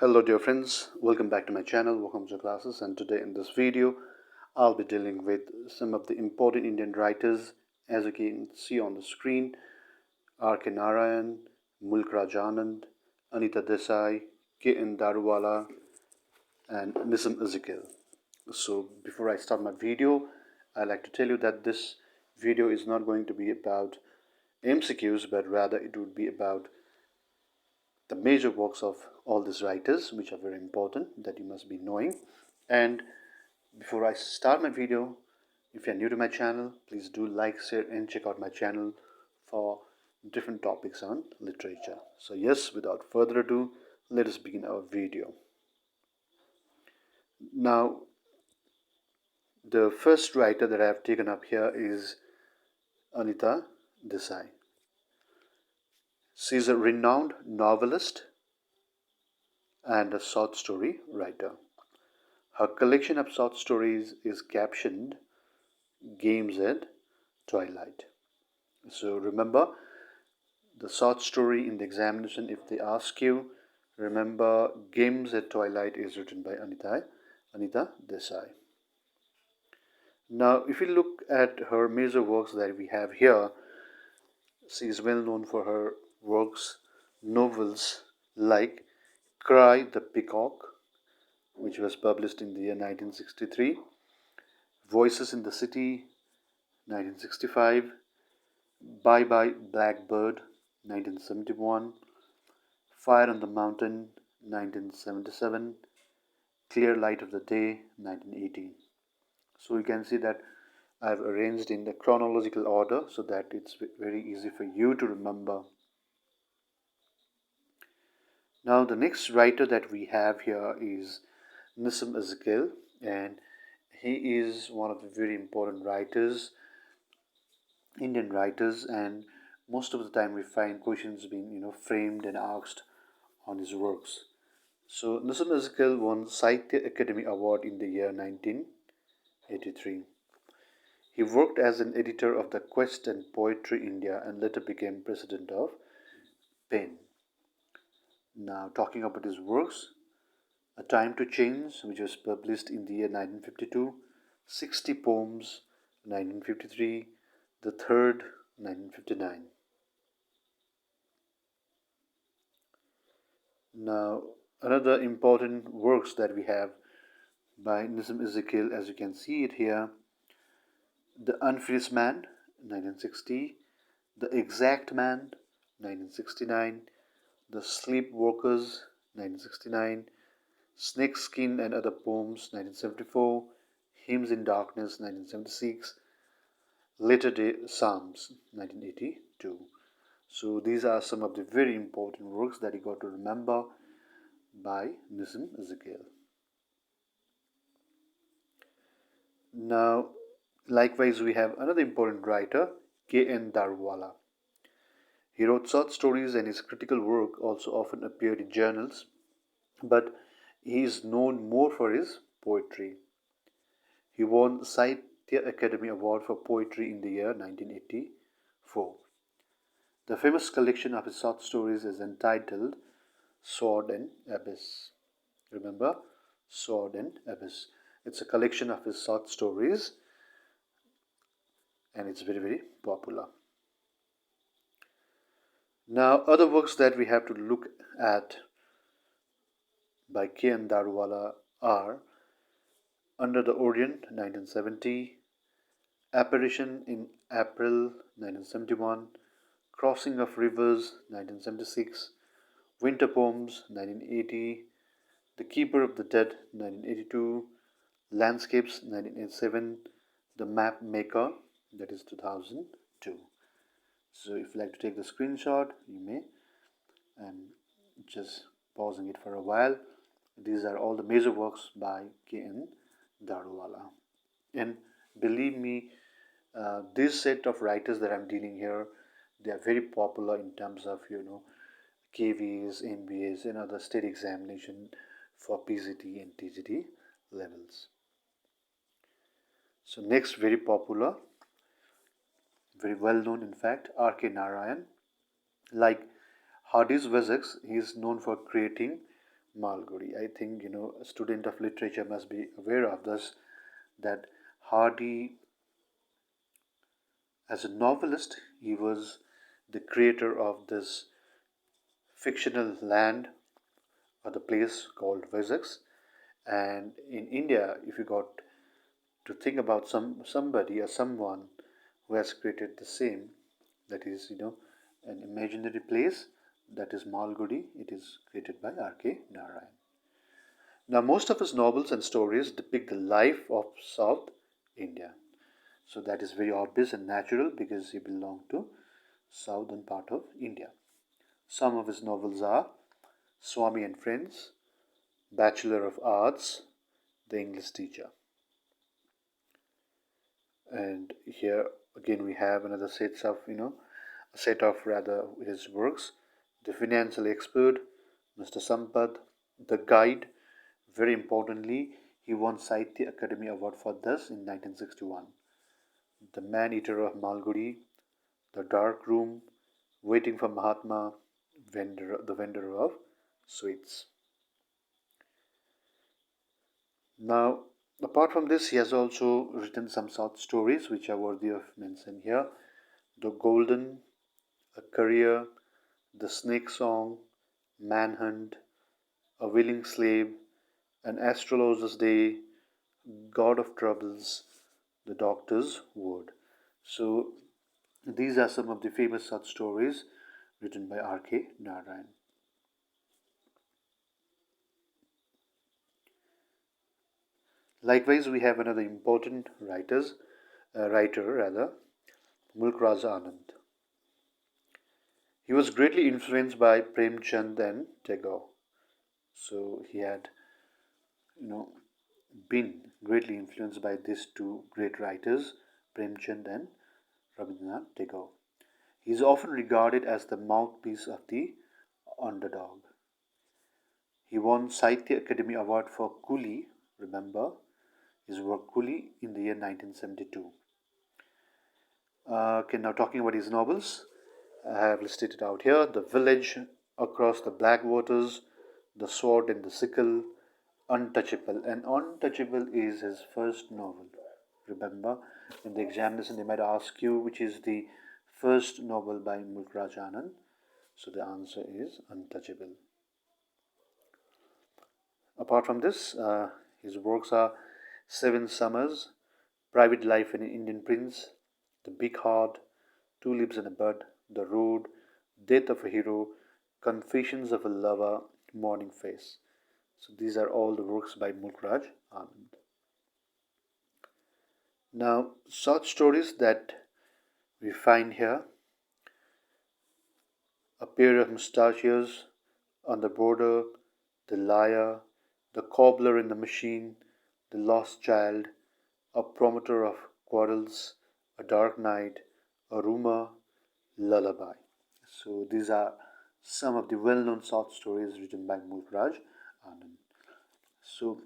Hello dear friends, welcome back to my channel Wakamcho Classes, and today in this video I'll be dealing with some of the important Indian writers. As you can see on the screen, Narayan, Mulk Raj Anand, Anita Desai, Daruwala and Nissim Ezekiel. So before I start my video, I'd like to tell you that this video is not going to be about MCQs, but rather it would be about the major works of all these writers, which are very important that you must be knowing. And before I start my video, if you're new to my channel, please do like, share and check out my channel for different topics on literature. So yes, without further ado, let us begin our video. Now, the first writer that I have taken up here is Anita Desai. She is a renowned novelist and a short story writer. Her collection of short stories is captioned Games at Twilight. So remember the short story in the examination, if they ask you, remember Games at Twilight is written by Anita Desai. Now if you look at her major works that we have here, she is well known for her works, novels like Cry the Peacock, which was published in the year 1963, Voices in the City, 1965, Bye Bye Blackbird, 1971, Fire on the Mountain, 1977, Clear Light of the Day, 1980. So you can see that I've arranged in the chronological order so that it's very easy for you to remember. Now the next writer that we have here is Nissim Ezekiel, and he is one of the very important writers, Indian writers, and most of the time we find questions being framed and asked on his works. So Nissim Ezekiel won Sahitya Academy Award in the year 1983. He worked as an editor of the Quest and Poetry India and later became president of PEN. Now talking about his works, A Time to Change, which was published in the year 1952, 60 Poems, 1953, The Third, 1959. Now another important works that we have by Nissim Ezekiel, as you can see it here, The Unfinished Man, 1960, The Exact Man, 1969, The Sleepwalkers, 1969, Snakeskin and Other Poems, 1974, Hymns in Darkness, 1976, Latter Day Psalms, 1982. So these are some of the very important works that you got to remember by Nissim Ezekiel. Now, likewise, we have another important writer, K.N. Daruwala. He wrote short stories and his critical work also often appeared in journals, but he is known more for his poetry. He won Sahitya Academy Award for Poetry in the year 1984. The famous collection of his short stories is entitled Sword and Abyss. Remember, Sword and Abyss. It's a collection of his short stories and it's very, very popular. Now, other works that we have to look at by K.N. Daruwala are Under the Orient, 1970, Apparition in April, 1971, Crossing of Rivers, 1976, Winter Poems, 1980, The Keeper of the Dead, 1982, Landscapes, 1987, The Map Maker, that is 2002. So if you like to take the screenshot, you may, and just pausing it for a while. These are all the major works by K.N. Daruwala. And believe me, this set of writers that I'm dealing here, they are very popular in terms of KVs, MBAs and other state examination for PGT and TGT levels. So next, very popular, very well known in fact, R.K. Narayan. Like Hardy's Wessex, he is known for creating Malgudi. I think a student of literature must be aware of this, that Hardy, as a novelist, he was the creator of this fictional land or the place called Wessex. And in India, if you got to think about somebody or someone who has created the same, that is an imaginary place, that is Malgudi. It is created by R.K. Narayan. Now, most of his novels and stories depict the life of South India. So that is very obvious and natural because he belonged to southern part of India. Some of his novels are Swami and Friends, Bachelor of Arts, The English Teacher. And here again we have another set of a set of rather his works: The Financial Expert, Mr. Sampad, The Guide. Very importantly, he won Sahitya Academy Award for this in 1961. The Man-Eater of Malgudi, The Dark Room, Waiting for Mahatma, The Vendor of Sweets. Now, apart from this, he has also written some short stories which are worthy of mention here: The Golden, A Career, The Snake Song, Manhunt, A Willing Slave, An Astrologer's Day, God of Troubles, The Doctor's Word. So these are some of the famous short stories written by R.K. Narayan. Likewise, we have another important writer, Mulk Raj Anand. He was greatly influenced by Premchand and Tagore. So he had, been greatly influenced by these two great writers, Premchand and Rabindranath Tagore. He is often regarded as the mouthpiece of the underdog. He won Sahitya Academy Award for Coolie, remember his work Coolie, in the year 1972. Okay, now talking about his novels, I have listed it out here: The Village, Across the Black Waters, The Sword and the Sickle, Untouchable. And Untouchable is his first novel. Remember, in the examination they might ask you which is the first novel by Mulk Raj Anand. So the answer is Untouchable. Apart from this, his works are Seven Summers, Private Life in an Indian Prince, The Big Heart, Two Lips and a Bud, The Road, Death of a Hero, Confessions of a Lover, Morning Face. So these are all the works by Mulk Raj Anand. Now, short stories that we find here: A Pair of Mustachios, On the Border, The Liar, The Cobbler in the Machine, The Lost Child, A Promoter of Quarrels, A Dark Night, A Rumor, Lullaby. So these are some of the well-known short stories written by Mulk Raj Anand. So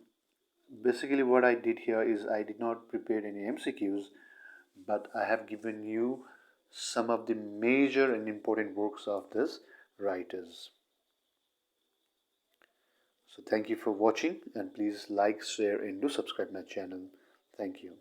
basically what I did here is I did not prepare any MCQs, but I have given you some of the major and important works of these writers. So thank you for watching, and please like, share and do subscribe my channel. Thank you.